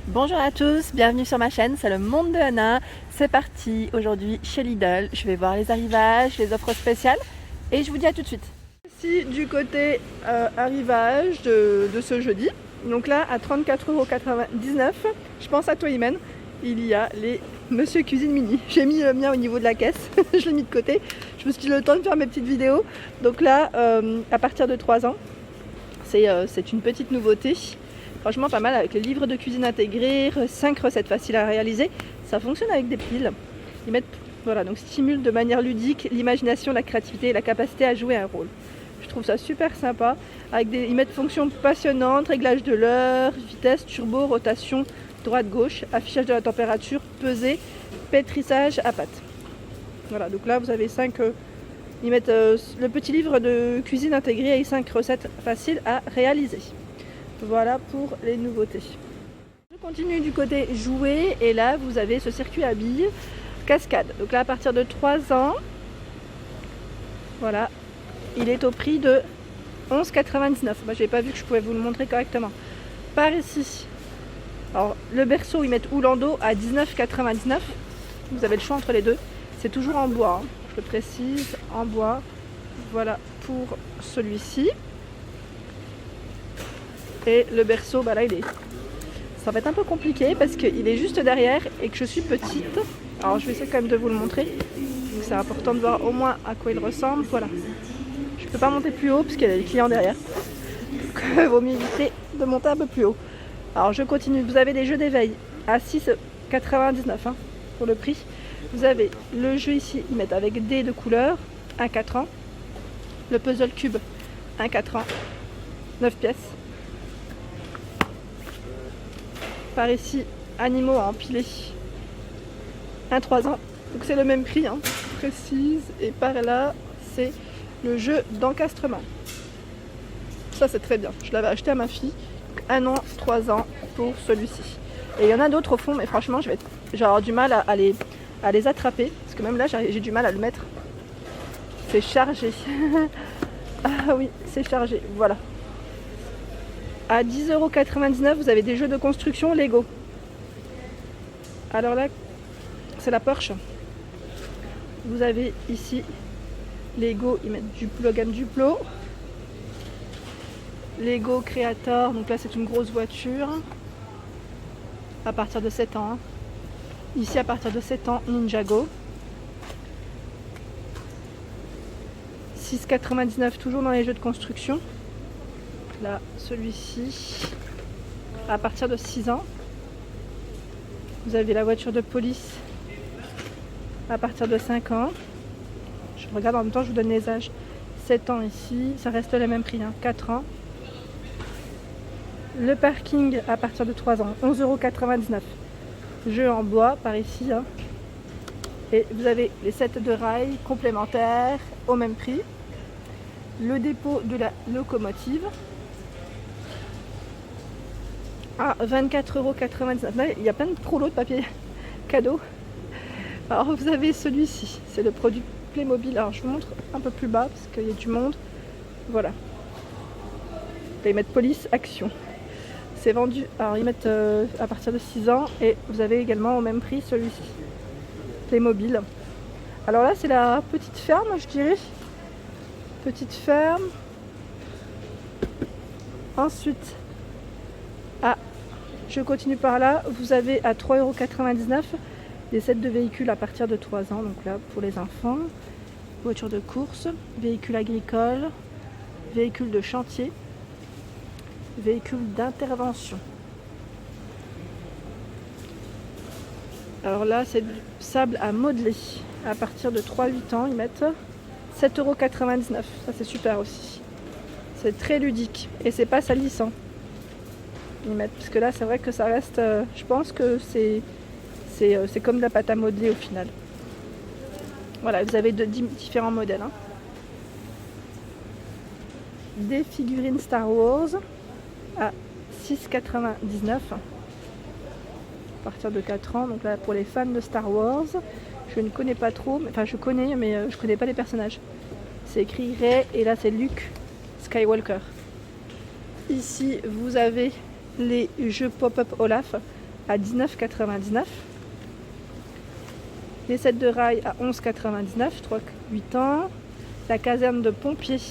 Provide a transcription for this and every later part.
Bonjour à tous, bienvenue sur ma chaîne, c'est le monde de Anna. C'est parti, aujourd'hui chez Lidl, je vais voir les arrivages, les offres spéciales et je vous dis à tout de suite. Ici du côté arrivage de ce jeudi, donc là à 34,99 €, je pense à toi Imen, il y a les Monsieur Cuisine Mini. J'ai mis le mien au niveau de la caisse, je l'ai mis de côté, je me suis dit le temps de faire mes petites vidéos. Donc là à partir de 3 ans, c'est une petite nouveauté. Franchement pas mal avec les livres de cuisine intégrés, 5 recettes faciles à réaliser. Ça fonctionne avec des piles. Ils mettent, voilà, donc stimule de manière ludique l'imagination, la créativité et la capacité à jouer un rôle. Je trouve ça super sympa. Ils mettent fonctions passionnantes, réglage de l'heure, vitesse, turbo, rotation, droite-gauche, affichage de la température, pesée, pétrissage à pâte. Voilà, donc là vous avez 5... ils mettent le petit livre de cuisine intégré et 5 recettes faciles à réaliser. Voilà pour les nouveautés. Je continue du côté jouets et là vous avez ce circuit à billes cascade. Donc là à partir de 3 ans, voilà, il est au prix de 11,99 €. Moi j'ai pas vu que je pouvais vous le montrer correctement. Par ici, alors le berceau ils mettent Oulando à 19,99 €. Vous avez le choix entre les deux. C'est toujours en bois, hein. Je le précise, en bois. Voilà pour celui-ci. Et le berceau, bah là il est... Ça va être un peu compliqué parce qu'il est juste derrière et que je suis petite. Alors je vais essayer quand même de vous le montrer. Donc c'est important de voir au moins à quoi il ressemble. Voilà. Je peux pas monter plus haut parce qu'il y a des clients derrière. Donc il vaut mieux éviter de monter un peu plus haut. Alors je continue. Vous avez des jeux d'éveil à 6,99 € hein, pour le prix. Vous avez le jeu ici, ils mettent avec dés de couleur, 1,4 ans. Le puzzle cube, 1,4 ans. 9 pièces. Par ici, animaux à empiler, 1,3 ans. Donc c'est le même prix, hein, précise. Et par là, c'est le jeu d'encastrement. Ça c'est très bien. Je l'avais acheté à ma fille. 1 an, 3 ans pour celui-ci. Et il y en a d'autres au fond, mais franchement, je vais avoir du mal à les attraper. Parce que même là, j'ai du mal à le mettre. C'est chargé. Ah oui, c'est chargé. Voilà. À 10,99 €, vous avez des jeux de construction Lego. Alors là, c'est la Porsche. Vous avez ici Lego, ils mettent la gamme Duplo. Lego Creator, donc là c'est une grosse voiture. À partir de 7 ans. Hein. Ici à partir de 7 ans, Ninjago. 6,99 € toujours dans les jeux de construction. Là, celui-ci, à partir de 6 ans. Vous avez la voiture de police à partir de 5 ans. Je regarde en même temps, je vous donne les âges. 7 ans ici, ça reste le même prix, hein, 4 ans. Le parking à partir de 3 ans, 11,99 €. Jeu en bois par ici. Hein. Et vous avez les sets de rails complémentaires au même prix. Le dépôt de la locomotive. À 24,99 €. Là, il y a plein de rouleaux de papier cadeau. Alors vous avez celui-ci, c'est le produit Playmobil. Alors je vous montre un peu plus bas parce qu'il y a du monde. Voilà. Là, ils mettent police action. C'est vendu, alors ils mettent à partir de 6 ans et vous avez également au même prix celui-ci. Playmobil. Alors là c'est la petite ferme, je dirais. Petite ferme. Ensuite, je continue par là, vous avez à 3,99 € des sets de véhicules à partir de 3 ans, donc là pour les enfants, voiture de course, véhicule agricole, véhicule de chantier, véhicule d'intervention. Alors là c'est du sable à modeler, à partir de 3-8 ans, ils mettent 7,99 €, ça c'est super aussi. C'est très ludique et c'est pas salissant. Ils mettent, parce que là c'est vrai que ça reste, je pense que c'est comme de la pâte à modeler au final. Voilà, vous avez différents modèles. Hein. Des figurines Star Wars à 6,99 € à partir de 4 ans. Donc là pour les fans de Star Wars, je ne connais pas trop, enfin je connais mais je connais pas les personnages. C'est écrit Rey et là c'est Luke Skywalker. Ici vous avez les jeux pop-up Olaf à 19,99 €. Les sets de rails à 11,99 €, 3-8 ans. La caserne de pompiers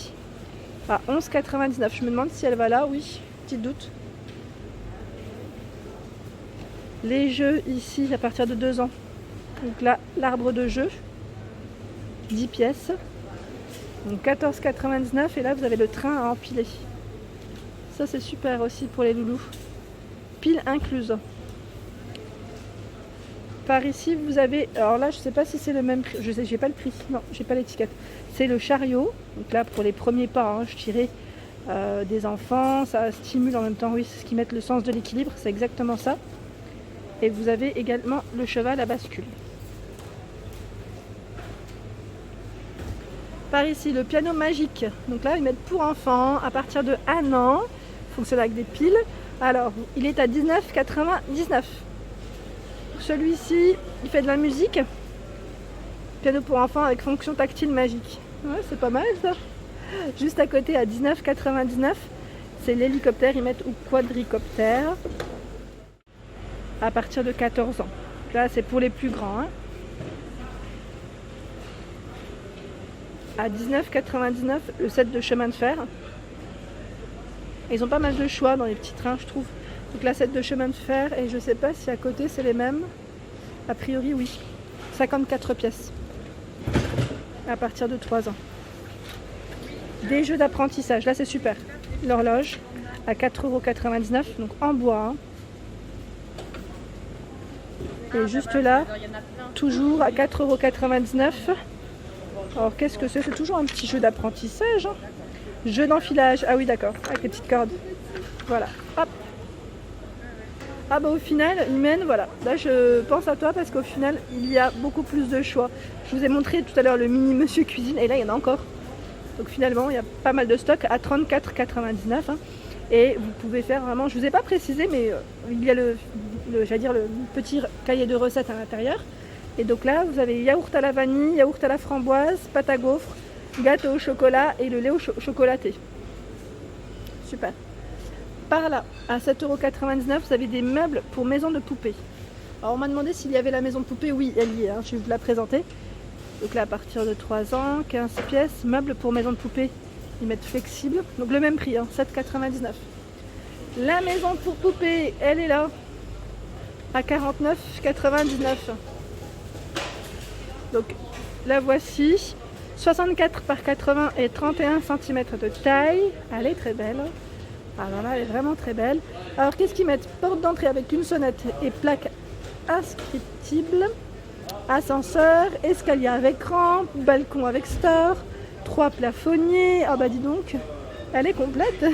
à 11,99 €. Je me demande si elle va là, oui, petit doute. Les jeux ici à partir de 2 ans. Donc là, l'arbre de jeu, 10 pièces. Donc 14,99 € et là vous avez le train à empiler. Ça c'est super aussi pour les loulous. Pile incluse. Par ici vous avez, alors là je sais pas si c'est le même prix, je sais, j'ai pas le prix, non j'ai pas l'étiquette. C'est le chariot, donc là pour les premiers pas, hein, je dirais des enfants, ça stimule en même temps, oui, c'est ce qui met le sens de l'équilibre, c'est exactement ça. Et vous avez également le cheval à bascule. Par ici le piano magique, donc là ils mettent pour enfants à partir de 1 an, fonctionne avec des piles. Alors il est à 19,99 €. Celui-ci il fait de la musique, piano pour enfants avec fonction tactile magique. Ouais, c'est pas mal ça. Juste à côté à 19,99 €, c'est l'hélicoptère, ils mettent ou quadricoptère à partir de 14 ans. Là c'est pour les plus grands, hein. À 19,99 € le set de chemin de fer. Ils ont pas mal de choix dans les petits trains, je trouve. Donc la set de chemin de fer, et je sais pas si à côté c'est les mêmes. A priori oui. 54 pièces. À partir de 3 ans. Des jeux d'apprentissage, là c'est super. L'horloge à 4,99 €, donc en bois. Et juste là, toujours à 4,99 €. Alors qu'est-ce que c'est? C'est toujours un petit jeu d'apprentissage, hein. Jeu d'enfilage, ah oui d'accord, avec les petites cordes. Voilà, hop. Ah bah au final, Imen, voilà. Là je pense à toi parce qu'au final, il y a beaucoup plus de choix. Je vous ai montré tout à l'heure le mini Monsieur Cuisine et là il y en a encore. Donc finalement, il y a pas mal de stock à 34,99 €, hein. Et vous pouvez faire vraiment, je vous ai pas précisé, mais il y a j'allais dire le petit cahier de recettes à l'intérieur. Et donc là, vous avez yaourt à la vanille, yaourt à la framboise, pâte à gaufres, gâteau au chocolat et le lait chocolaté. Super. Par là, à 7,99 €, vous avez des meubles pour maison de poupée. Alors on m'a demandé s'il y avait la maison de poupée. Oui, elle y est, hein, je vais vous la présenter. Donc là, à partir de 3 ans, 15 pièces, meubles pour maison de poupée. Ils mettent flexible, donc le même prix, hein, 7,99 €. La maison pour poupée, elle est là, à 49,99 €. Donc la voici, 64 par 80 et 31 cm de taille. Elle est très belle. Alors là, elle est vraiment très belle. Alors qu'est-ce qu'ils mettent? Porte d'entrée avec une sonnette et plaque inscriptible. Ascenseur, escalier avec rampe, balcon avec store, 3 plafonniers. Ah bah dis donc, elle est complète.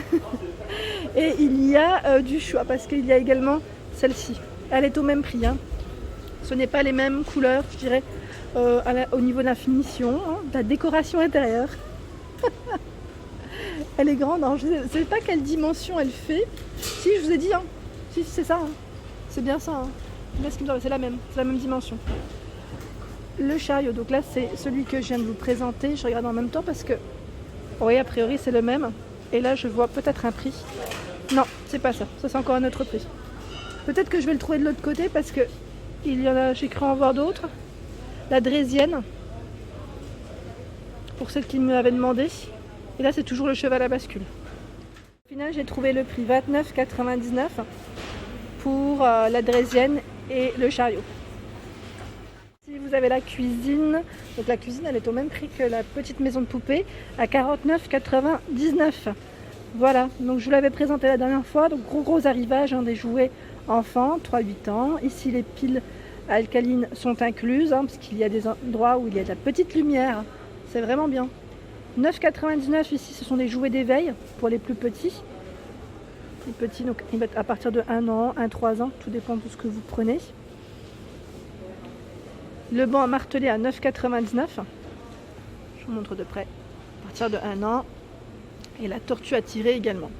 Et il y a du choix parce qu'il y a également celle-ci. Elle est au même prix, hein. Ce n'est pas les mêmes couleurs, je dirais. Au niveau de la finition, hein, de la décoration intérieure. Elle est grande, hein. Je ne sais pas quelle dimension elle fait. Si, je vous ai dit, hein. Si, c'est ça, hein. C'est bien ça, hein. C'est la même dimension. Le chariot, donc là c'est celui que je viens de vous présenter. Je regarde en même temps parce que, oui, a priori c'est le même. Et là je vois peut-être un prix. Non, c'est pas ça. Ça c'est encore un autre prix. Peut-être que je vais le trouver de l'autre côté parce que il y en a, j'ai cru en voir d'autres. La Drésienne, pour celle qui me l'avait demandé. Et là c'est toujours le cheval à bascule. Au final j'ai trouvé le prix 29,99 € pour la Drésienne et le chariot. Si vous avez la cuisine, donc la cuisine elle est au même prix que la petite maison de poupée à 49,99 €. Voilà, donc je vous l'avais présenté la dernière fois, donc gros arrivage, hein, des jouets enfants, 3-8 ans. Ici les piles alcalines sont incluses, hein, parce qu'il y a des endroits où il y a de la petite lumière, c'est vraiment bien. 9,99 € ici, ce sont des jouets d'éveil pour les plus petits. Les petits, donc ils mettent à partir de 1 an, 1-3 ans, tout dépend de ce que vous prenez. Le banc à marteler à 9,99 €. Je vous montre de près. À partir de 1 an. Et la tortue à tirer également.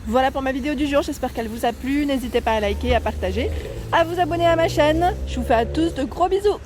Voilà pour ma vidéo du jour. J'espère qu'elle vous a plu. N'hésitez pas à liker, à partager, à vous abonner à ma chaîne. Je vous fais à tous de gros bisous.